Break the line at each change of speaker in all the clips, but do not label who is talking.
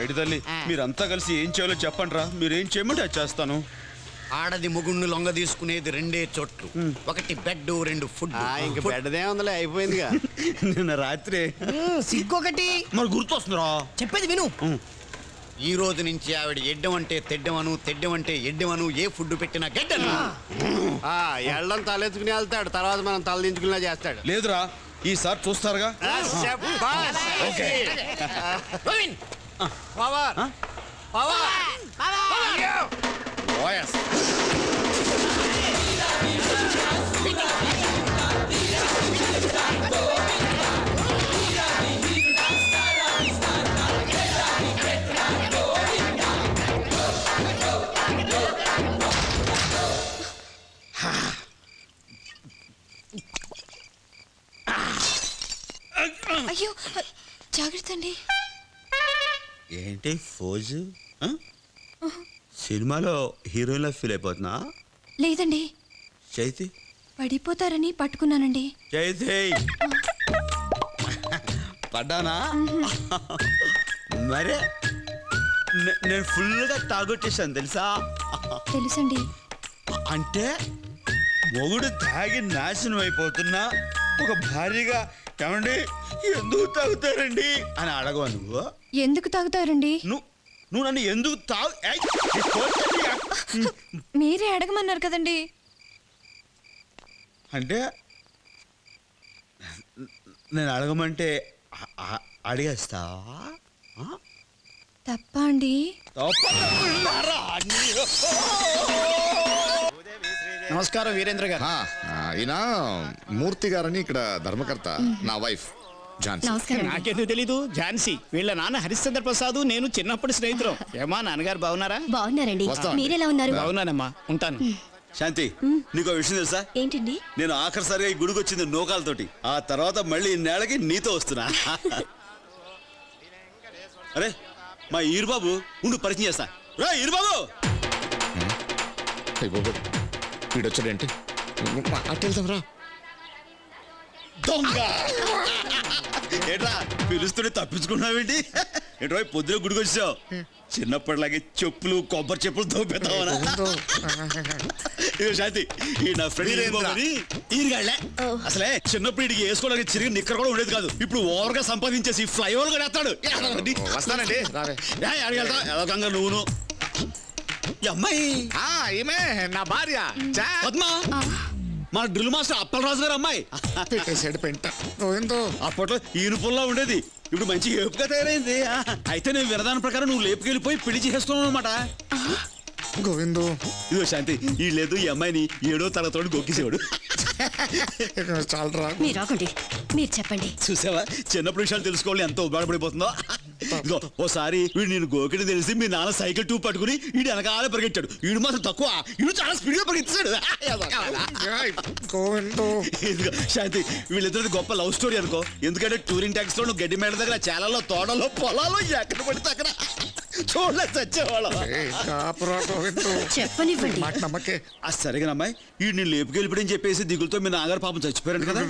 పైడి తల్లి మీరంతా కలిసి ఏం చేయాలో చెప్పండి రా. మీరేం చేయమంటే అది చేస్తాను.
ఆడది ముగుణ్ణి లొంగ తీసుకునేది రెండే చోట్లు, ఒకటి బెడ్, రెండు ఫుడ్.
ఇంక బెడ్దే ఉందిలే, అయిపోయిందిగా.
నిన్న రాత్రి
సిగ్గొకటి
మరి గుర్తొస్తుందిరా.
చెప్పేది విను. ఈ రోజు నుంచి ఆవిడ ఎడ్డం అంటే తెడ్డమను, తెడ్డం అంటే ఎడ్డమను, ఏ ఫుడ్ పెట్టినా గడ్డను.
ఎళ్ళం తలెత్తుకుని వెళ్తాడు, తర్వాత మనం తల దించుకునేలా చేస్తాడు.
లేదురా, ఈసారి చూస్తారుగా.
అయ్యో జాగ్రత్త అండి.
ఏంటి ఫోజు? సినిమాలో హీరోయిన్ లా ఫీల్ అయిపోతున్నా?
లేదండి,
చైతి
పడిపోతారని పట్టుకున్నానండి.
చైతి పడ్డానా? మరే నేను ఫుల్గా తాగొట్టేశాను తెలుసా?
తెలుసండి.
అంటే మొగుడు తాగి నాశనం అయిపోతున్నా ఒక భార్యగా ఏమండి ఎందుకు తాగుతారండి అని అడగవా నువ్వు?
ఎందుకు తాగుతారండి?
నువ్వు నన్ను ఎందుకు
మీరే అడగమన్నారు కదండి.
అంటే నేను అడగమంటే అడిగేస్తావా?
తప్ప అండి?
నమస్కారం వీరేంద్ర గారు.
ఈయన మూర్తి గారని ఇక్కడ ధర్మకర్త, నా వైఫ్ ఝాన్సీ.
నాకెందుకు తెలీదు? ఝాన్సీ వీళ్ళ నాన్న హరిశ్చంద్ర ప్రసాద్, నేను చిన్నప్పుడు స్నేహితులం. ఏమా నాన్నగారు బాగున్నారా?
బాగున్నారండి, మీరెలా ఉన్నారు?
బాగున్నానమ్మా, ఉంటాను.
శాంతి, నీకో విషయం తెలుసా?
ఏంటండి?
నేను ఆఖరిసారిగా ఈ గుడికి వచ్చింది నూకాలతోటి. ఆ తర్వాత మళ్ళీ ఇన్నేళ్ళకి నీతో వస్తున్నా. అరే మా ఈరుబాబు ఉండు, పరిచయం చేస్తా. రా ఈరుబాబు.
వీడొచ్చాడేంటి? అటు వెళ్దాం రా.
దొంగ ఏట్రా పిలుస్తుంటే తప్పించుకున్నావేంటి? ఏంటో పొద్దున గుడికి వచ్చావు. చిన్నప్పటిలాగే చెప్పులు, కొబ్బరి చెప్పులు తోపేద్దామనా? శాంతి, ఈ నా ఫ్రెండ్ ఈరుగాళ్లే. అసలే చిన్నప్పుడు ఇడికి వేసుకోవడానికి చిరిగి నిక్కర కూడా ఉండేది కాదు. ఇప్పుడు ఓవర్ గా సంపాదించేసి ఫ్లైఓవర్ కూడా వేస్తాడు.
వస్తానండి.
అడగంగా నువ్వును. అమ్మాయి
ఈమె నా భార్య
పద్మా, మన డ్రిల్ మాస్టర్ అప్పలరాజు గారు అమ్మాయి.
పెట్టేసాడు పెంట.
అప్పట్లో ఈనుపుల్లా ఉండేది, ఇప్పుడు మంచి ఏపుగా తయారైంది. అయితే నేను వినదాని ప్రకారం నువ్వు లేపుకెళ్ళిపోయి పెళ్లి చేసుకున్నావు అనమాట.
గోవిందు,
ఇదో శాంతి, ఈ లేదు ఈ అమ్మాయిని 7వ తరగతిలో గొక్కిసేవాడు.
చాలరా.
మీరు రాకండి, మీరు చెప్పండి.
చూసావా, చిన్నప్పుడు విషయాలు తెలుసుకోవాలి ఎంత ఉపయోగపడిపోతుందో. ఇదిగో ఓసారి వీడు నేను గోకిని తెలిసి మీ నాన్న సైకిల్ టూ పట్టుకుని వీడు వెనకాల పరిగెట్టాడు. వీడు మాత్రం తక్కువ, వీడు చాలా స్పీడ్ గా పరిగెత్తాడు. ఇదిగో శాంతి, వీళ్ళిద్దరిది గొప్ప లవ్ స్టోరీ అనుకో. ఎందుకంటే టూరింగ్ ట్యాక్స్ లో గడ్డి మేడ దగ్గర, చాలలో, తోటలో, పొలాలో ఎక్కడ పడితే అక్కడ చూడలేదు చచ్చేవాళ్ళం.
చెప్పనివ్వండి.
సరిగా అమ్మాయి, వీడు నేను లేపుకెళ్ళిపోయని చెప్పేసి దిగులతో మీ నాన్నగారు పాపం చచ్చిపోయారు కదా.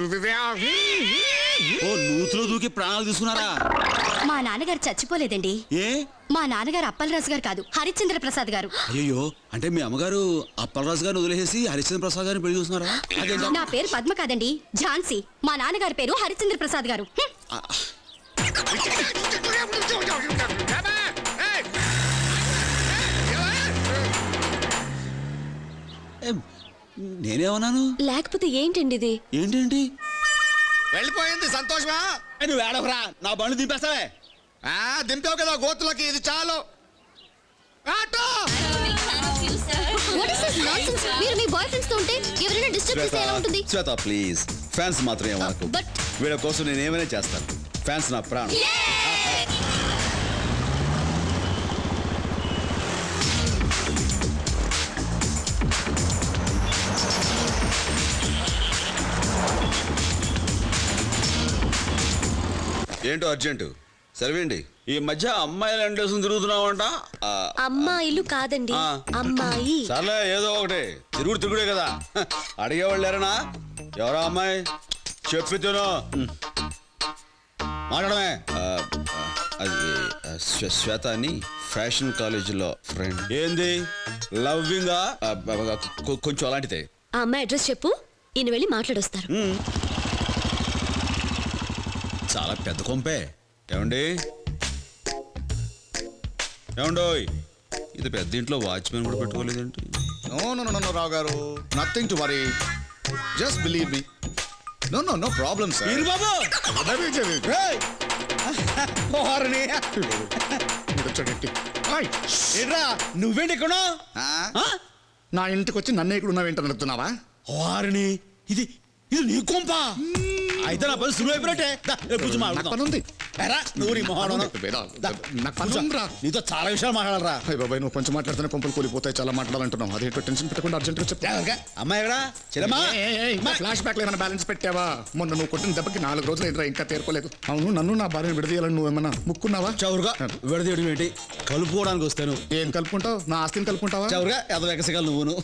ఓ నూతులో దూకి ప్రాణాలు తీసుకున్నారా?
మా నాన్నగారు చచ్చిపోలేదండి.
ఏ?
మా నాన్నగారు అప్పలరాజు గారు కాదు, హరిశ్చంద్ర ప్రసాద్ గారు.
అయ్యో, అంటే మీ అమ్మగారు అప్పలరాజు గారిని వదిలేసి హరిశ్చంద్ర ప్రసాద్ గారిని పెళ్లి చూస్తున్నారా?
నా పేరు పద్మ కాదండి, ఝాన్సీ. మా నాన్నగారి పేరు హరిశ్చంద్ర ప్రసాద్ గారు.
నేనేమన్నాను?
లేకపోతే ఏంటండి ఇది?
ఏంటేంటి?
వెళ్ళిపోయింది సంతోషమా?
నువ్వు ఏడవరా, నా బండి దింపేస్తావే.
దింపావు కదా గోతులకి, ఇది చాలు.
మీరు మీ బాయ్ ఫ్రెండ్స్ తో ఉంటే ఎవరైనా డిస్టర్బ్ చేస్తే ఎలా ఉంటుంది?
శ్వేత ప్లీజ్, ఫ్యాన్స్ మాత్రం ఏమనుకో. వీళ్ళ కోసం నేను ఏమైనా చేస్తాను. ఫ్యాన్స్ నా ప్రాణం. ఏంటో అర్జెంటు సెలవేండి. ఈ మధ్య అమ్మాయిలు ఎండేసుకుని తిరుగుతున్నావంట.
అమ్మాయిలు కాదండి, అమ్మాయి.
సర్లే, ఏదో ఒకటి తిరుగుడే కదా. అడిగేవాళ్ళు లేరనా? ఎవరా అమ్మాయి చెప్పి తిను. మాట్లాడమే.
అది శ్వేత అని ఫ్యాషన్ కాలేజీలో ఫ్రెండ్.
ఏంది లవ్వింగా?
కొంచెం అలాంటిదే.
ఆ అమ్మాయి అడ్రస్ చెప్పు, ఈయన వెళ్ళి మాట్లాడొస్తారు.
చాలా పెద్ద కొంపే. ఏమండి ఏమండోయ్, ఇది పెద్ద ఇంట్లో వాచ్మెన్ కూడా పెట్టుకోలేదేంటి?
నో రావు గారు, nothing to worry, just believe me. No problem sir.
Veeru Babu రేయ్! ఓర్ని! ఏంట్రా నువ్వేంటి ఇక్కడ?
నా ఇంటికి వచ్చి నన్ను ఇక్కడ ఉన్నావేంటని అడుగుతున్నావా?
వారిని ఇది ఇది నీ కొంప అయితే నా పని సులువు అయిపోయినట్టే. కూర్చో
నాకు పని ఉంది.
నువ్వు నీ మొహాడు
నాకు పని ఉందిరా.
నీతో చాలా విషయాలు మాట్లాడాలరా.
అయ్య బాబాయ్, నువ్వు కొంచెం మాట్లాడితేనే కొంపలు కూలిపోతాయి, చాలా మాట్లాడాలంటున్నావు. అదేంటో టెన్షన్ పెట్టకుండా అర్జెంట్గా చెప్తా.
అమ్మాయి ఎక్కడ? చెల్లమ్మా,
ఫ్లాష్ బ్యాక్ ఏమైనా బ్యాలెన్స్ పెట్టావా? మొన్న నువ్వు కొట్టిన దెబ్బకి 4 రోజులు ఏంట్రా ఇంకా తేరుకోలేదు. అవును, నన్ను నా భార్యను విడదీయాలని నువ్వేమన్నా ముక్కున్నావా?
చౌరుగా విడదీయడం ఏంటి? కలుపుకోవడానికి వస్తాను.
ఏం కలుపుకుంటావు? నా ఆస్తిని కలుపుకుంటావా?
చౌరుగా ఎద ఎగసగలు నువ్వును.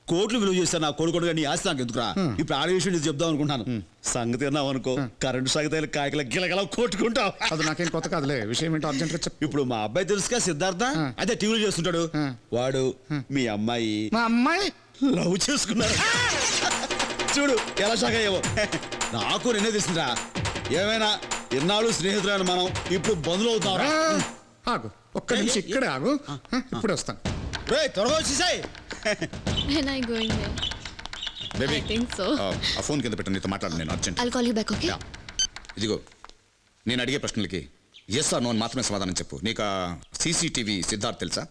కోట్లు విలువ చేస్తాను నా కొడుకుడుగా, నీ ఆస్తి నాకు ఎందుకురా? ఇప్పుడు ఆడ విషయం నీకు చెప్దాం అనుకుంటాను. సంగతి అన్నావు అనుకో, కరెంటు సాగితే కాయకల గిలగల కొట్టుకుంటావు.
అది నాకేం కొత్త కాదులే. విషయం ఏంటో అర్జెంట్గా చెప్పు.
ఇప్పుడు మా అబ్బాయి తెలుసుగా, సిద్ధార్థ, అదే టీవీలో చేస్తుంటాడు. వాడు మీ అమ్మాయి
మా అమ్మాయి
లవ్ చేసుకున్నారు. చూడు ఎలా షాక్ అయ్యావో. నాకు నిన్నే తెలిసిందిరా. ఏమైనా ఎన్నాళ్ళు స్నేహితులైన మనం ఇప్పుడు బంధువులు అవుతారా?
ఆగు, ఒక్క నిమిషం ఇక్కడే ఆగు, ఇప్పుడు వస్తాను.
త్వరగా వచ్చేసాయి.
When I going there?
Baby,
I think so.
ఆ ఫోన్ కింద పెట్టు, నీతో మాట్లాడు నేను urgent.
I'll call you back, okay?
ఇదిగో, నేను అడిగే ప్రశ్నలకి ఎస్ ఆర్ నో అని మాత్రమే సమాధానం చెప్పు. నీకు సీసీటీవీ సిద్ధార్థ్ తెలుసా?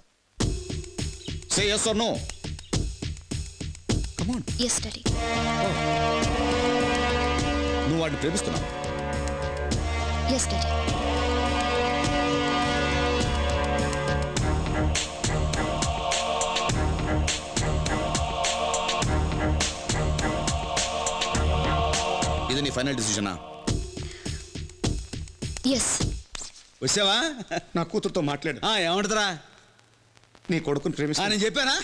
Say yes or no. Come on.
Yes, Daddy.
నువ్వు వాడిని ప్రేమిస్తున్నావు?
Yes, Daddy.
ఇది నీ ఫైనల్ డిసిజనా?
Yes.
వచ్చావా?
నా కూతురుతో మాట్లాడు.
ఏమంటారా?
నీ కొడుకుని ప్రేమిస్తా.
నేను చెప్పానా?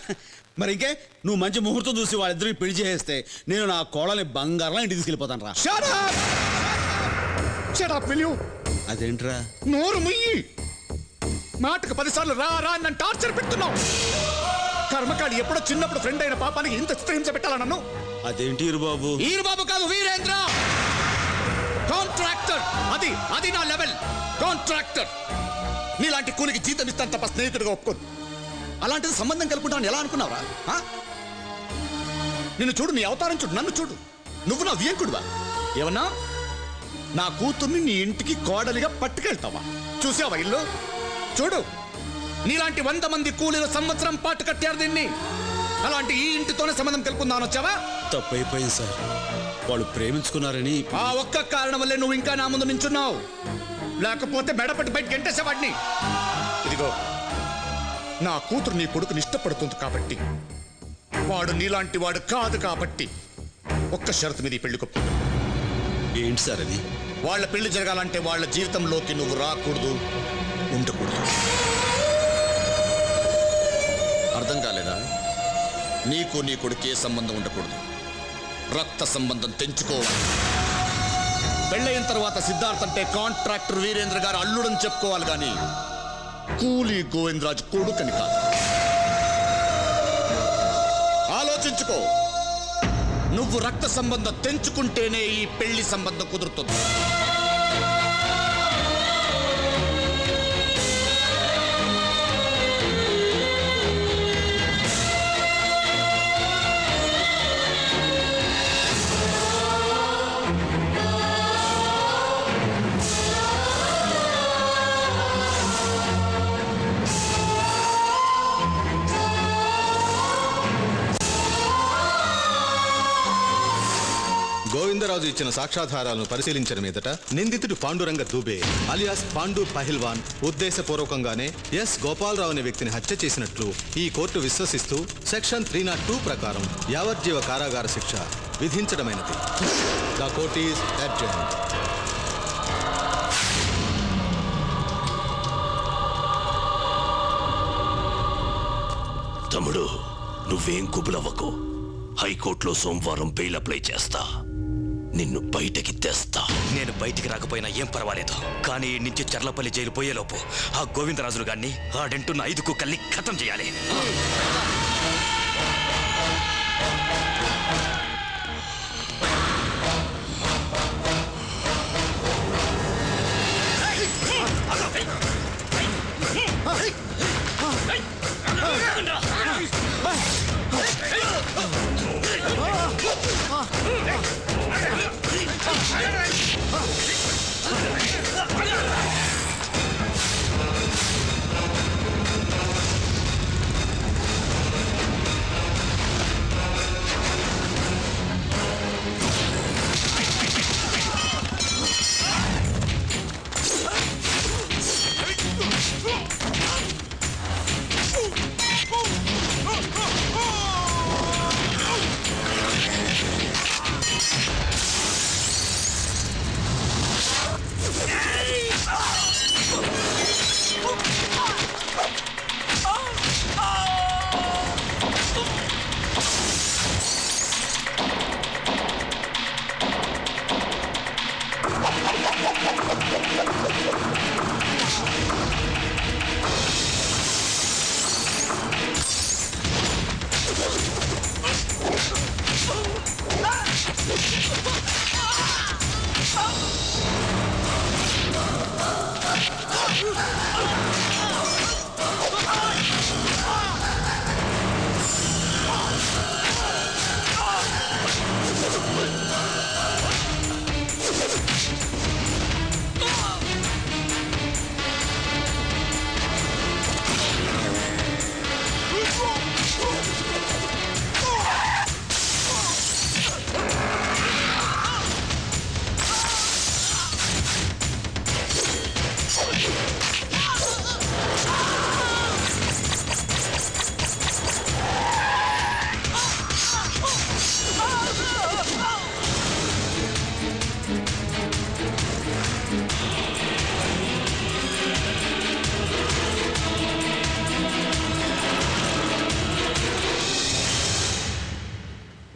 మరి ఇంకే నువ్వు మంచి ముహూర్తం చూసి వాళ్ళిద్దరికి పెళ్లి చేస్తే నేను నా కోడల్ని బంగారంలో ఇంటికి తీసుకెళ్ళిపోతాను రా.
Shut up, will you?
అదేంట్రా?
నోరు ముయ్యి. మాటకు 10 సార్లు రా రా నన్ను టార్చర్ పెడుతున్నావు. కర్మకాడి ఎప్పుడో చిన్నప్పుడు ఫ్రెండ్ అయిన పాపానికి ఇంత చిత్రహింస పెట్టాలా నన్ను?
అదేంటి బాబు?
బాబు కాదు, వీరేంద్ర కాంట్రాక్టర్. అది నా లెవెల్. కాంట్రాక్టర్. నీలాంటి కూలికి జీతం ఇస్తాను తప్ప స్నేహితుడిగా ఒప్పుకోను. అలాంటిది సంబంధం కలుపుకుంటాను ఎలా అనుకున్నావురా? నిన్ను చూడు, నీ అవతారం చూడు, నన్ను చూడు. నువ్వు నా వియంకుడువా? ఏమన్నా నా కూతుర్ని నీ ఇంటికి కోడలిగా పట్టుకెళ్తావా? చూసావా ఇల్లు? చూడు, నీలాంటి 100 మంది కూలీలు సంవత్సరం పాటు కట్టారు దీన్ని. అలాంటి ఈ ఇంటితోనే సంబంధం కలుపుకుందామని వచ్చావా?
తప్పైపోయింది సార్, వాళ్ళు ప్రేమించుకున్నారని.
ఆ ఒక్క కారణం వల్లే నువ్వు ఇంకా నా ముందు నించున్నావు. లేకపోతే మెడపట్టి బయట గెంటేసేవాడిని. ఇదిగో, నా కూతురు నీ కొడుకుని ఇష్టపడుతుంది కాబట్టి, వాడు నీలాంటి వాడు కాదు కాబట్టి ఒక్క షరతు మీద ఈ పెళ్లి కొప్పు.
ఏంటి సార్ అది?
వాళ్ళ పెళ్లి జరగాలంటే వాళ్ళ జీవితంలోకి నువ్వు రాకూడదు, ఉండకూడదు. అర్థం కాలేదా? నీకు నీ కొడుకు ఏ సంబంధం ఉండకూడదు, రక్త సంబంధం తెంచుకోవాలి. పెళ్ళయిన తర్వాత సిద్ధార్థ్ అంటే కాంట్రాక్టర్ వీరేంద్ర గారు అల్లుడని చెప్పుకోవాలి, కానీ కూలీ గోవిందరాజు కొడుకని కాదు. ఆలోచించుకో. నువ్వు రక్త సంబంధం తెంచుకుంటేనే ఈ పెళ్లి సంబంధం కుదురుతుంది.
గోవిందరాజు ఇచ్చిన సాక్ష్యాధారాలను పరిశీలించిన మీదట నిందితుడు పాండురంగ దూబే అలియాస్ పాండు పహిల్వాన్ ఉద్దేశపూర్వకంగానే ఎస్ గోపాలరావు అనే వ్యక్తిని హత్య చేసినట్లు ఈ కోర్టు విశ్వసిస్తూ సెక్షన్ 302 ప్రకారం యావజ్జీవ కారాగార శిక్ష విధించడమైనది. The court is adjourned.
తమ్ముడు, నువ్వేం కుబులవ్వకు. హైకోర్టులో సోమవారం బెయిల్ అప్లై చేస్తా. నిన్ను బయటికి తెస్తా. నేను బయటికి రాకపోయినా ఏం పర్వాలేదు, కానీ ఈ నుంచి చర్లపల్లి జైలు పోయేలోపు ఆ గోవిందరాజులు గారిని ఆడంటున్న 5 కుక్కల్ని ఖతం చేయాలి.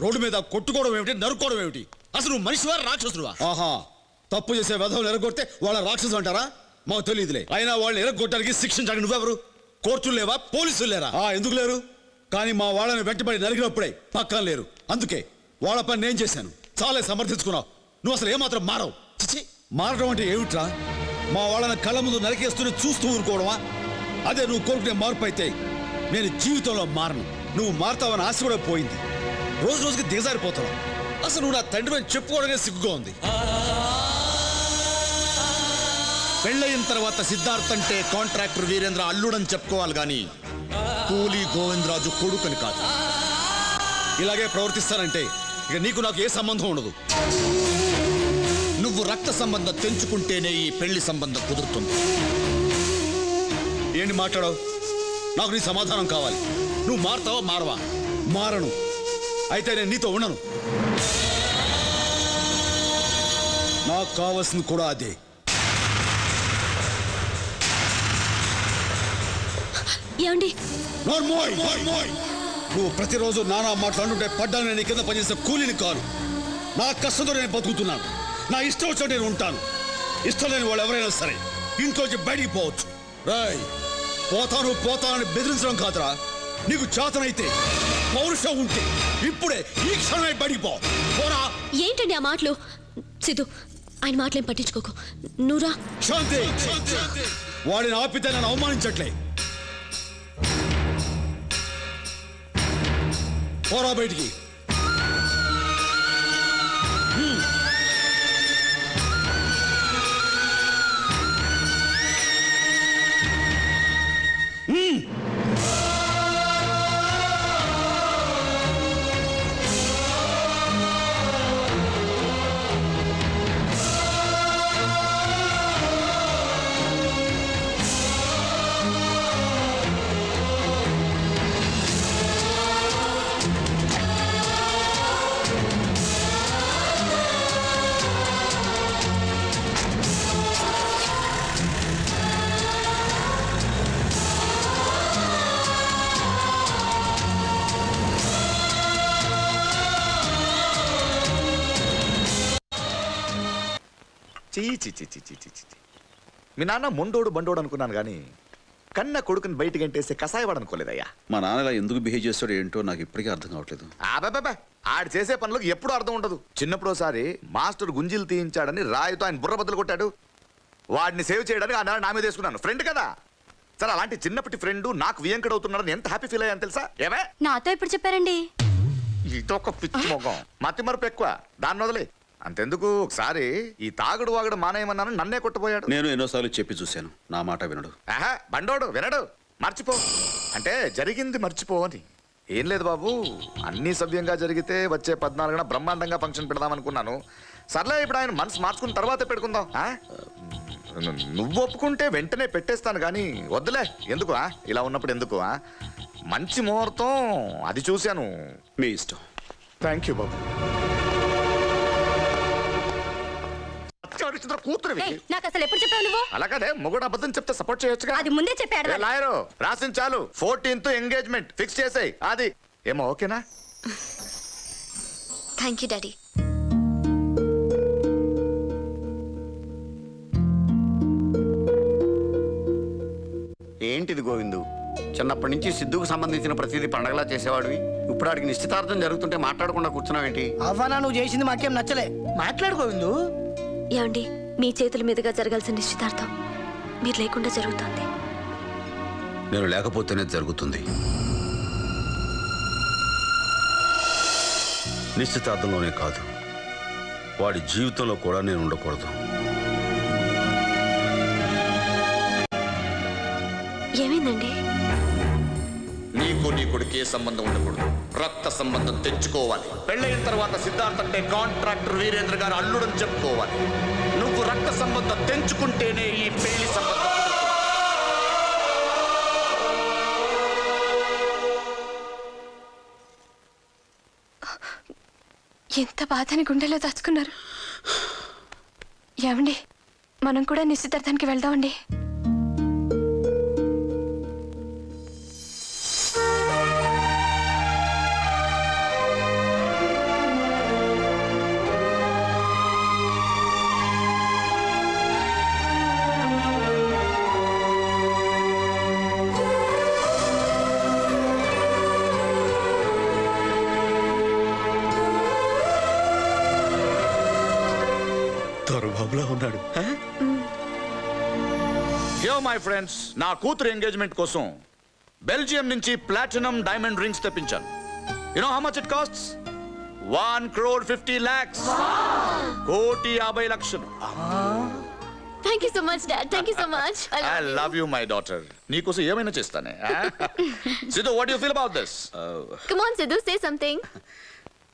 రోడ్డు మీద కొట్టుకోవడం ఏమిటి, నరుక్కోవడం ఏమిటి? అసలు నువ్వు మనిషివా రాక్షసుడువా? ఆహా, తప్పు చేసే వెధవులు ఎరగొడితే వాళ్ళ రాక్షసు అంటారా? మాకు తెలియదులే. అయినా వాళ్ళని ఎరగొట్టడానికి శిక్షించడానికి నువ్వెవరు? కోర్టులు లేవా, పోలీసులు లేరా? ఎందుకు లేరు? కానీ మా వాళ్ళని వెంటబడి నరికినప్పుడే పక్కన లేరు. అందుకే వాళ్ళ పని నేను చేశాను. చాలా సమర్థించుకున్నావు. నువ్వు అసలు ఏమాత్రం మారవు. చిచి, మారడం అంటే ఏమిట్రా? మా వాళ్ళని కళ్ళ ముందు నరికేస్తూనే చూస్తూ ఊరుకోవడమా? అదే నువ్వు కోరుకునే మార్పు అయితే నేను జీవితంలో మారను. నువ్వు మారుతావని ఆశ కూడా పోయింది. రోజు రోజుకి దిగజారిపోతావు. అసలు నువ్వు నా తండ్రి చెప్పుకోవడమే సిగ్గుగా ఉంది. పెళ్ళయిన తర్వాత సిద్ధార్థ్ అంటే కాంట్రాక్టర్ వీరేంద్ర అల్లుడని చెప్పుకోవాలి కానీ కూలీ గోవిందరాజు కొడుకుని కాదు. ఇలాగే ప్రవర్తిస్తానంటే ఇక నీకు నాకు ఏ సంబంధం ఉండదు. నువ్వు రక్త సంబంధం తెంచుకుంటేనే ఈ పెళ్లి సంబంధం కుదురుతుంది. ఏంటి మాట్లాడవు? నాకు నీ సమాధానం కావాలి. నువ్వు మారతావా మారవా? మారను. అయితే నేను నీతో ఉండను. నాకు కావాల్సింది కూడా అదే.
ఏమండి?
నువ్వు ప్రతిరోజు నానా మాట్లాడుతుంటే పడ్డాను. నేను కింద పనిచేసే కూలీని కాదు. నా కష్టంతో నేను బతుకుతున్నాను. నా ఇష్టం వచ్చినట్టు నేను ఉంటాను. ఇష్టం లేని వాళ్ళు ఎవరైనా సరే ఇంట్లోంచి బయటికి పోవచ్చు. రాయ్, పోతానని బెదిరించడం కాదురా. నీకు చేతనైతే, పౌరుషం ఉంటే ఇప్పుడే ఈ క్షణమే బయటికి పోరా.
ఏంటండి ఆ మాటలు? సిద్ధు, ఆయన మాటలేం పట్టించుకోకు. నువ్వురా.
శాంతి, వాడిని ఆపితే నన్ను అవమానించట్లే. పోరా బయటికి.
చీ. మీ నాన్న మొండోడు బండోడు అనుకున్నాను కానీ కన్న కొడుకుని బయటికి ఎంటేస్తే కసాయవాడు అనుకోలేదయ్యా.
మా నాన్న ఇలా ఎందుకు బిహేవ్ చేస్తాడో ఏంటో నాకు ఇప్పటికీ అర్థం కావట్లేదు.
అబ్బాబా ఆడు చేసే పనులకు ఎప్పుడూ అర్థం ఉండదు. చిన్నప్పుడు ఒకసారి మాస్టర్ గుంజీలు తీయించాడని రాయితో ఆయన బుర్ర బద్దలు కొట్టాడు. వాడిని సేవ్ చేయడానికి ఆ నెల నా మీద వేసుకున్నాను. ఫ్రెండ్ కదా సరే, అలాంటి చిన్నప్పటి ఫ్రెండ్ నాకు వియంకడవుతున్నాడని ఎంత హ్యాపీ ఫీల్ అయ్యాను తెలుసా? ఏమే
నాతో ఎప్పుడు చెప్పారండి?
ఇదొక పిచ్చి మొఖం, మతి మరపు ఎక్కువ, దాన్ని వదిలే. అంతెందుకు ఒకసారి ఈ తాగుడు వాగుడు మానేయమన్నాను, నన్నే కొట్టబోయాడు.
నేను ఎన్నోసార్లు చెప్పి చూశాను, నా మాట వినడు.
ఆహా, బండోడు వినడు. మర్చిపో అంటే జరిగింది మర్చిపో అని. ఏం లేదు బాబు, అన్నీ సవ్యంగా జరిగితే వచ్చే 14న బ్రహ్మాండంగా ఫంక్షన్ పెడదామనుకున్నాను. సర్లే, ఇప్పుడు ఆయన మనసు మార్చుకున్న తర్వాతే పెట్టుకుందాం. నువ్వు ఒప్పుకుంటే వెంటనే పెట్టేస్తాను కానీ వద్దులే, ఎందుకు ఇలా ఉన్నప్పుడు ఎందుకు? మంచి ముహూర్తం అది చూశాను.
మీ ఇష్టం.
థ్యాంక్ యూ బాబు. కూతురు
నాకు అసలు ఎప్పుడు చెప్పావు నువ్వు?
అలాగనే మొగుడు అబద్ధం చెప్తే సపోర్ట్ చేయొచ్చుగా.
అది ముందే చెప్పాడు.
లాయరు రాసించాలు 14th ఎంగేజ్మెంట్ ఫిక్స్ చేసాయి. అది ఏమో ఓకేనా?
Thank you daddy.
ఏంటిది గోవిందు, చిన్నప్పటి నుంచి సిద్ధుకు సంబంధించిన ప్రతిదీ పండగలా చేసేవాడివి. ఇప్పుడు ఆడికి నిశ్చితార్థం జరుగుతుంటే మాట్లాడకుండా కూర్చున్నావేంటి?
అవ్వనా, నువ్వు చేసింది మాకేం నచ్చలే. మాట్లాడుకోవిందు.
ఏమండి, మీ చేతుల మీదుగా జరగాల్సిన నిశ్చితార్థం మీరు లేకుండా జరుగుతుంది.
నేను లేకపోతేనే జరుగుతుంది. నిశ్చితార్థంలోనే కాదు, వాడి జీవితంలో కూడా నేను ఉండకూడదు.
ఏమైందండి?
నీకు నీ కొడుకే సంబంధం ఉండకూడదు, రక్త సంబంధం తెచ్చుకోవాలి. పెళ్ళైన తర్వాత సిద్ధార్థ్ అంటే కాంట్రాక్టర్ వీరేంద్ర గారు అల్లుడని చెప్పుకోవాలి. నువ్వు రక్త సంబంధం తెంచుకుంటేనే ఈ పెళ్లి సంబంధం
ఎంత బాధని గుండెలో దాచుకున్నారు. ఏమండి, మనం కూడా నిశ్చితార్థానికి వెళ్దామండి.
దొరబాబులా ఉన్నాడు. మై ఫ్రెండ్స్, నా కూతురు ఎంగేజ్మెంట్ కోసం బెల్జియం నుంచి ప్లాటినం డైమండ్ రింగ్స్ తెప్పించాను. You know how much it costs? 1,50,00,000. 1,50,00,000.
Thank you so much dad. Thank you so much.
I love you my daughter. నీకోసం ఏమైనా చేస్తానే. Siddhu, what you feel about this?
Come on Siddhu, say something.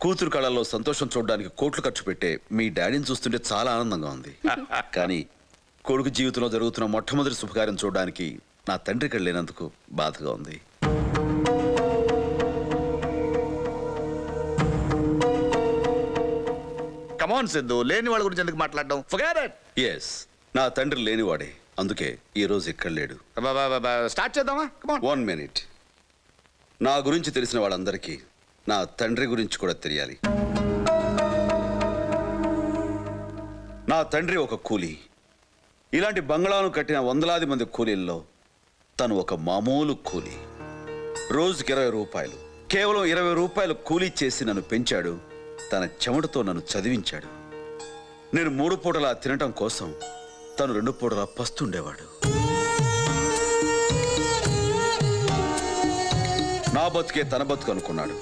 కూతురు కళల్లో సంతోషం చూడడానికి కోట్లు ఖర్చు పెట్టే మీ డాడీని చూస్తుంటే చాలా ఆనందంగా ఉంది. కానీ కొడుకు జీవితంలో జరుగుతున్న మొట్టమొదటి శుభకార్యం చూడడానికి నా తండ్రి ఇక్కడ లేనందుకు బాధగా ఉంది.
కమాన్ సిద్ధు, లేని వాళ్ళ గురించి ఎందుకు మాట్లాడడం? Forget it.
ఎస్, నా తండ్రి లేనివాడే, అందుకే ఈ రోజు ఇక్కడ లేడు.
స్టార్ట్ చేద్దామా? కమాన్.
1 minute. నా గురించి తెలిసిన వాళ్ళందరికీ నా తండ్రి గురించి కూడా తెలియాలి. నా తండ్రి ఒక కూలీ. ఇలాంటి బంగ్లాను కట్టిన వందలాది మంది కూలీల్లో తను ఒక మామూలు కూలీ. రోజుకి 20 రూపాయలు, కేవలం 20 రూపాయలు కూలీ చేసి నన్ను పెంచాడు. తన చెమటతో నన్ను చదివించాడు. నేను 3 పూటలా తినటం కోసం తను 2 పూటలా పస్తుండేవాడు. నా బతుకే తన బతుకు అనుకున్నాడు,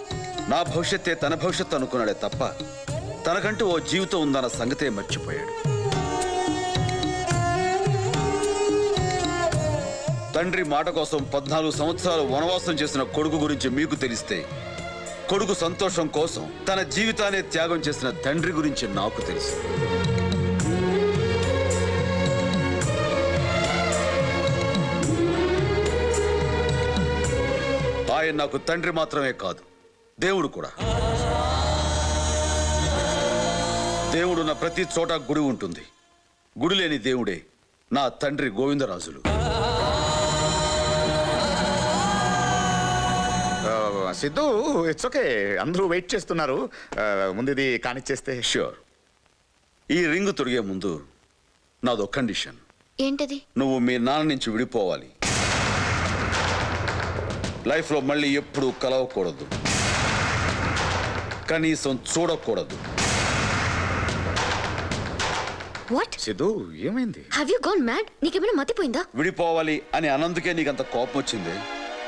నా భవిష్యత్తే తన భవిష్యత్తు అనుకున్నాడే తప్ప తనకంటూ ఓ జీవితం ఉందన్న సంగతే మర్చిపోయాడు. తండ్రి మాట కోసం 14 సంవత్సరాలు వనవాసం చేసిన కొడుకు గురించి మీకు తెలిస్తే, కొడుకు సంతోషం కోసం తన జీవితాన్ని త్యాగం చేసిన తండ్రి గురించి నాకు తెలుసు. ఆయన నాకు తండ్రి మాత్రమే కాదు, దేవుడు కూడా. దేవుడున్న ప్రతి చోట గుడి ఉంటుంది. గుడి లేని దేవుడే నా తండ్రి గోవిందరాజులు.
సిద్ధు, ఇట్స్ ఓకే, అందరూ వెయిట్ చేస్తున్నారు. ముందు ఇది కానిచ్చేస్తే.
ష్యూర్. ఈ రింగు తొడిగే ముందు నాదో కండిషన్.
ఏంటది?
నువ్వు మీ నాన్న నుంచి విడిపోవాలి. లైఫ్లో మళ్ళీ ఎప్పుడూ కలవకూడదు, కనీసం చూడకూడదు.
వాట్?
సిద్ధు, ఏమైంది?
Have you gone mad? నీకేమైనా మతిపోయిందా?
విడిపోవాలి అని అన్నందుకే నీకంత కోపం వచ్చింది.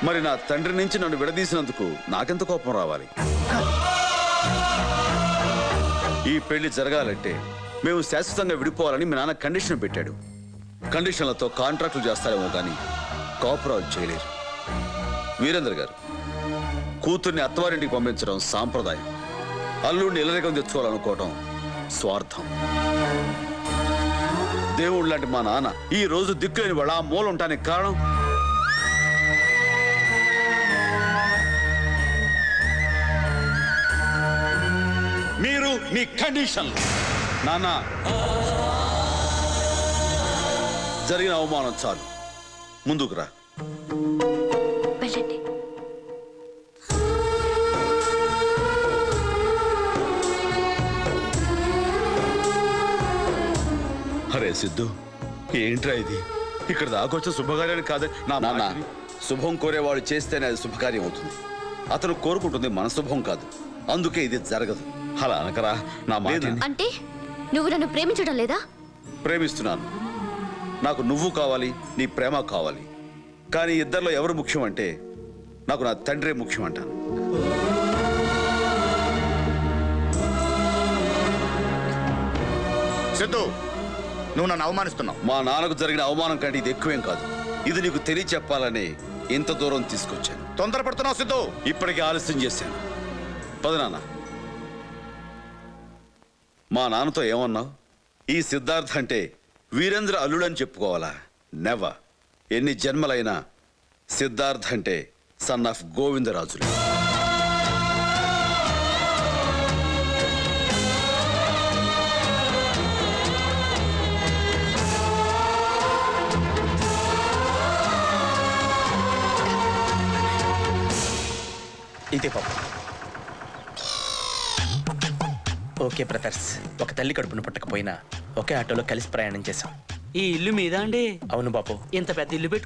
మరి నా తండ్రి నుంచి నన్ను విడదీసినందుకు నాకెంత కోపం రావాలి? ఈ పెళ్లి జరగాలంటే మేము శాశ్వతంగా విడిపోవాలని మీ నాన్న కండిషన్ పెట్టాడు. కండిషన్లతో కాంట్రాక్టులు చేస్తారేమో కానీ కాపురాలు చేయలేరు. వీరేంద్ర గారు, కూతుర్ని అత్తవారింటికి పంపించడం సాంప్రదాయం. అల్లుడిని ఇల్లరికం తెచ్చుకోవాలనుకోవడం స్వార్థం. దేవుడు లాంటి మా నాన్న ఈ రోజు దిక్కులేని వాళ్ళ ఆ మూల ఉండటానికి కారణం మీరు, మీ కండిషన్. నాన్న, జరిగిన అవమానం చాలు, ముందుకు రా.
వెళ్ళండి.
అరే సిద్ధు, ఏంట్రా ఇది? ఇక్కడ దాకొచ్చే శుభకార్యాన్ని కాదే నా నాన్న. శుభం కోరేవాడు చేస్తేనే అది శుభకార్యం అవుతుంది. అతను కోరుకుంటుంది మన శుభం కాదు, అందుకే ఇది జరగదు. అలా అనకరా నా మాట.
అంటే నువ్వు నన్ను ప్రేమించడం లేదా?
ప్రేమిస్తున్నాను. నాకు నువ్వు కావాలి, నీ ప్రేమ కావాలి. కానీ ఇద్దరిలో ఎవరు ముఖ్యం అంటే నాకు నా తండ్రే ముఖ్యం అంటాను.
సిద్ధు, నువ్వు నన్ను అవమానిస్తున్నావు.
మా నాన్నకు జరిగిన అవమానం కంటే ఇది ఎక్కువేం కాదు. ఇది నీకు తెలియచెప్పాలని ఇంత దూరం తీసుకొచ్చాను.
తొందరపడుతున్నావు సిద్ధు.
ఇప్పటికే ఆలస్యం చేశాను. పద నాన్న. మా నాన్నతో ఏమన్నావు? ఈ సిద్ధార్థ్ అంటే వీరేంద్ర అల్లుడని చెప్పుకోవాలా? నెవర్. ఎన్ని జన్మలైనా సిద్ధార్థ్ అంటే సన్ ఆఫ్ గోవిందరాజులు.
ఇదే పాప. ఓకే బ్రదర్స్, ఒక తల్లి కడుపును పుట్టకపోయినా ఒకే ఆటోలో కలిసి ప్రయాణం చేశాం.
ఈ ఇల్లు మీద అండి?
అవును బాబు.
ఇంత పెద్ద ఇల్లు పెట్టుకు